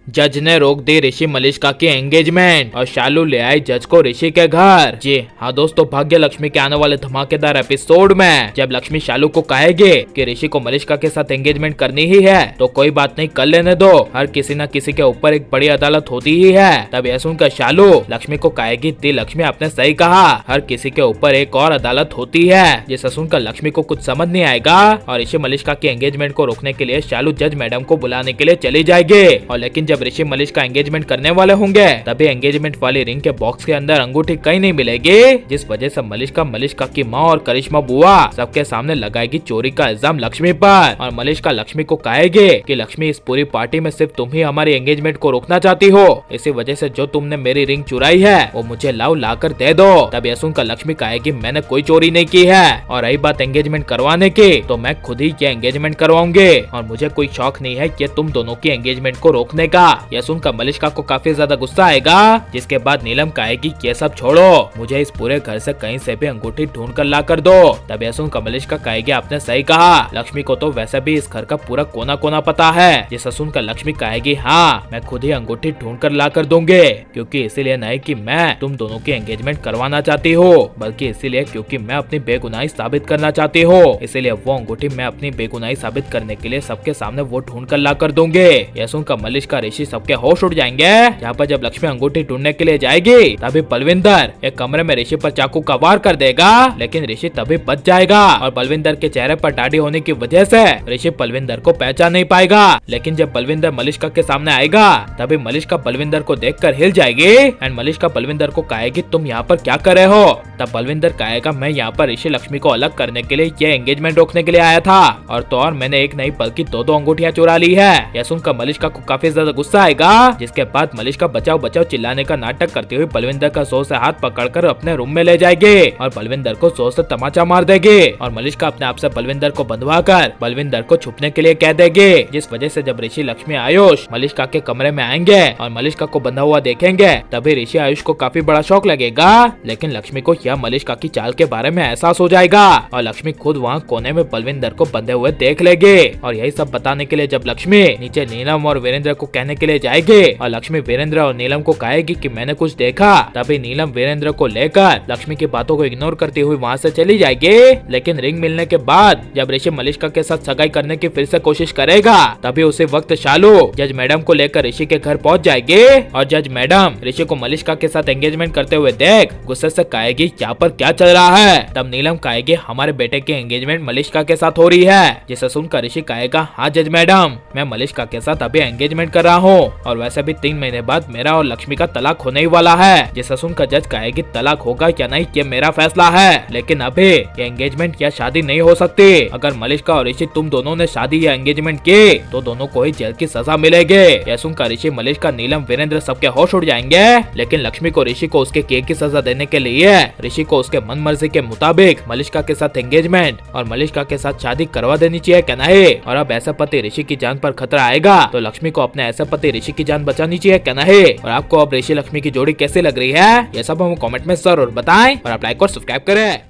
जज ने रोक दी ऋषि मलिष्का की एंगेजमेंट और शालू ले आई जज को ऋषि के घर। जी हाँ दोस्तों, भाग्य लक्ष्मी के आने वाले धमाकेदार एपिसोड में जब लक्ष्मी शालू को कहेगी कि ऋषि को मलिष्का के साथ एंगेजमेंट करनी ही है तो कोई बात नहीं, कर लेने दो, हर किसी न किसी के ऊपर एक बड़ी अदालत होती ही है। तब यह सुनकर शालू लक्ष्मी को कहेगी, दी लक्ष्मी आपने सही कहा, हर किसी के ऊपर एक और अदालत होती है। जिसे सुनकर लक्ष्मी को कुछ समझ नहीं आएगा और ऋषि मलिष्का की एंगेजमेंट को रोकने के लिए शालू जज मैडम को बुलाने के लिए चली जाएगी। और लेकिन जब ऋषि मलिष्का एंगेजमेंट करने वाले होंगे तभी एंगेजमेंट वाली रिंग के बॉक्स के अंदर अंगूठी कहीं नहीं मिलेगी, जिस वजह से मलिष्का की माँ और करिश्मा बुआ सबके सामने लगाएगी चोरी का इल्जाम लक्ष्मी पर। और मलिष्का लक्ष्मी को कहेगी कि लक्ष्मी इस पूरी पार्टी में सिर्फ तुम ही हमारी एंगेजमेंट को रोकना चाहती हो, इसी वजह से जो तुमने मेरी रिंग चुराई है वो मुझे ला कर दे दो। तब यह सुनकर लक्ष्मी कहेगी, मैंने कोई चोरी नहीं की है, और रही बात एंगेजमेंट करवाने की तो मैं खुद ही ये एंगेजमेंट करवाऊंगी और मुझे कोई शौक नहीं है कि तुम दोनों की एंगेजमेंट को रोकने का। यह सुनकर मलिष्का को काफी ज्यादा गुस्सा आएगा, जिसके बाद नीलम कहेगी ये सब छोड़ो, मुझे इस पूरे घर से कहीं से भी अंगूठी ढूंढ कर ला कर दो। तब यह सुनकर मलिष्का कहेगी, आपने सही कहा, लक्ष्मी को तो वैसे भी इस घर का पूरा कोना कोना पता है। जिसे सुनकर लक्ष्मी कहेगी, हाँ मैं खुद ही अंगूठी ढूंढ कर ला कर दूंगी, क्योंकि इसीलिए नहीं कि मैं तुम दोनों की एंगेजमेंट करवाना चाहती हूँ, बल्कि इसीलिए क्योंकि मैं अपनी बेगुनाही साबित करना चाहती हूँ। इसीलिए वो अंगूठी मैं अपनी बेगुनाही साबित करने के लिए सबके सामने वो ढूंढ कर ला कर दूंगी। यह सुनकर मलिष्का ऋषि सबके होश उड़ जाएंगे। यहाँ पर जब लक्ष्मी अंगूठी ढूंढने के लिए जाएगी तभी बलविंदर एक कमरे में ऋषि पर चाकू का वार कर देगा, लेकिन ऋषि तभी बच जाएगा और बलविंदर के चेहरे पर दाढ़ी होने की वजह से ऋषि बलविंदर को पहचान नहीं पाएगा। लेकिन जब बलविंदर मलिष्का के सामने आएगा तभी मलिष्का बलविंदर को देखकर हिल जाएगी एंड मलिष्का बलविंदर को कहेगी, तुम यहाँ पर क्या कर रहे हो? तब बलविंदर कहेगा, मैं यहाँ पर ऋषि लक्ष्मी को अलग करने के लिए ये एंगेजमेंट रोकने के लिए आया था, और तो और मैंने एक नहीं बल्कि दो अंगूठियां चुरा ली है। यह सुनकर मलिष्का को काफी ज्यादा गुस्सा आएगा, जिसके बाद मलिष्का बचाओ बचाओ चिल्लाने का नाटक करते हुए बलविंदर का जोर से हाथ पकड़कर अपने रूम में ले जाएगी और बलविंदर को जोर से तमाचा मार देगी। और मलिष्का अपने आप से बलविंदर को बंधवा कर बलविंदर को छुपने के लिए कह देगी, जिस वजह से जब ऋषि लक्ष्मी आयुष मलिष्का के कमरे में आएंगे और मलिष्का को बंधा हुआ देखेंगे तभी ऋषि आयुष को काफी बड़ा शौक लगेगा। लेकिन लक्ष्मी को यह मलिष्का की चाल के बारे में एहसास हो जाएगा और लक्ष्मी खुद वहाँ कोने में बलविंदर को बंधे हुए देख लेगी। और यही सब बताने के लिए जब लक्ष्मी नीचे नीलम और वीरेंद्र को कहने के लिए जाएगी और लक्ष्मी वीरेंद्र और नीलम को कहेगी कि मैंने कुछ देखा, तभी नीलम वीरेंद्र को लेकर लक्ष्मी की बातों को इग्नोर करती हुई वहाँ से चली जाएगी। लेकिन रिंग मिलने के बाद जब ऋषि मलिष्का के साथ सगाई करने की फिर से कोशिश करेगा तभी उसी वक्त शालू जज मैडम को लेकर ऋषि के घर पहुँच जाएगी और जज मैडम ऋषि को मलिष्का के साथ एंगेजमेंट करते हुए देख गुस्से से कहेगी, यहाँ पर क्या चल रहा है? तब नीलम कहेगी, हमारे बेटे की एंगेजमेंट मलिष्का के साथ हो रही है। जिसे सुनकर ऋषि कहेगा, हाँ जज मैडम, मैं मलिष्का के साथ अभी एंगेजमेंट कर रहा हूँ और वैसे भी 3 महीने बाद मेरा और लक्ष्मी का तलाक होने ही वाला है। जिसे सुनकर जज कहेगी, तलाक होगा या नहीं ये मेरा फैसला है, लेकिन अभी ये एंगेजमेंट या शादी नहीं हो सकती। अगर मलिष्का और ऋषि तुम दोनों ने शादी या एंगेजमेंट की तो दोनों को ही जेल की सजा मिलेगी। यह सुनकर ऋषि मलिष्का नीलम वीरेंद्र सबके होश उड़ जाएंगे। लेकिन लक्ष्मी को ऋषि को उसके किए की सजा देने के लिए ऋषि को उसके मन मर्जी के मुताबिक मलिष्का के साथ एंगेजमेंट और मलिष्का के साथ शादी करवा देनी चाहिए क्या नहीं? और अब ऐसा पति ऋषि की जान पर खतरा आएगा तो लक्ष्मी को अपने ऐसे पति ऋषि की जान बचानी चाहिए क्या नहीं? और आपको अब ऋषि लक्ष्मी की जोड़ी कैसी लग रही है ये सब हमें कमेंट में जरूर बताएं और आप लाइक और सब्सक्राइब करें।